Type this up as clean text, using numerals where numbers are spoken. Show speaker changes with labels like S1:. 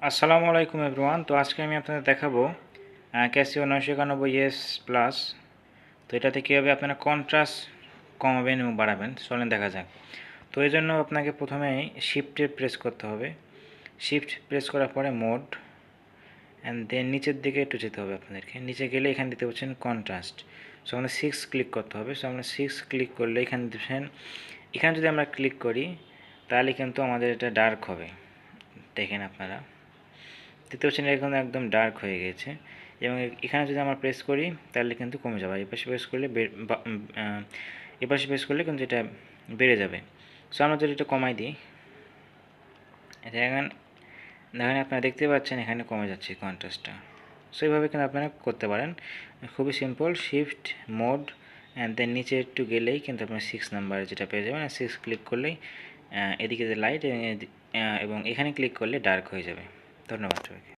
S1: আসসালামু আলাইকুম এভরিওয়ান। তো আজকে আমি আপনাদের দেখাবো ক্যাসিও 991 প্লাস। তো এটাতে কীভাবে আপনারা কন্ট্রাস্ট কমাবেন এবং বাড়াবেন চলেন দেখা যাক। তো এই জন্য আপনাকে প্রথমেই শিফটে প্রেস করতে হবে। শিফট প্রেস করার পরে মোড অ্যান্ড দেন নিচের দিকে একটু যেতে হবে আপনাদেরকে। নিচে গেলে এখানে দিতে পারছেন কন্ট্রাস্ট। সো আমরা 6 ক্লিক করতে হবে। সো আমরা 6 ক্লিক করলে এখানে দিচ্ছেন, এখানে যদি আমরা ক্লিক করি তাহলে কিন্তু আমাদের এটা ডার্ক হবে। দেখেন আপনারা দেখতে পাচ্ছেন এখন একদম ডার্ক হয়ে গেছে, এবং এখানে যদি আমরা প্রেস করি তাহলে কিন্তু কমে যাবে। এপাশে প্রেস করলে এপাশে প্রেস করলে কিন্তু এটা বেড়ে যাবে। সো আমরা যদি এটা কমাই দিই, দেখেন দেখেন আপনারা দেখতে পাচ্ছেন এখানে কমে যাচ্ছে কন্ট্রাস্টটা। সো এইভাবে কিন্তু আপনারা করতে পারেন, খুবই simple. Shift mode and then নিচে একটু গেলেই কিন্তু আপনার 6 নাম্বার যেটা পেয়ে যাবেন। 6 ক্লিক করলেই এদিকে যে লাইট এবং এখানে ক্লিক করলে ডার্ক হয়ে যাবে। ধন্যবাদ সবাইকে।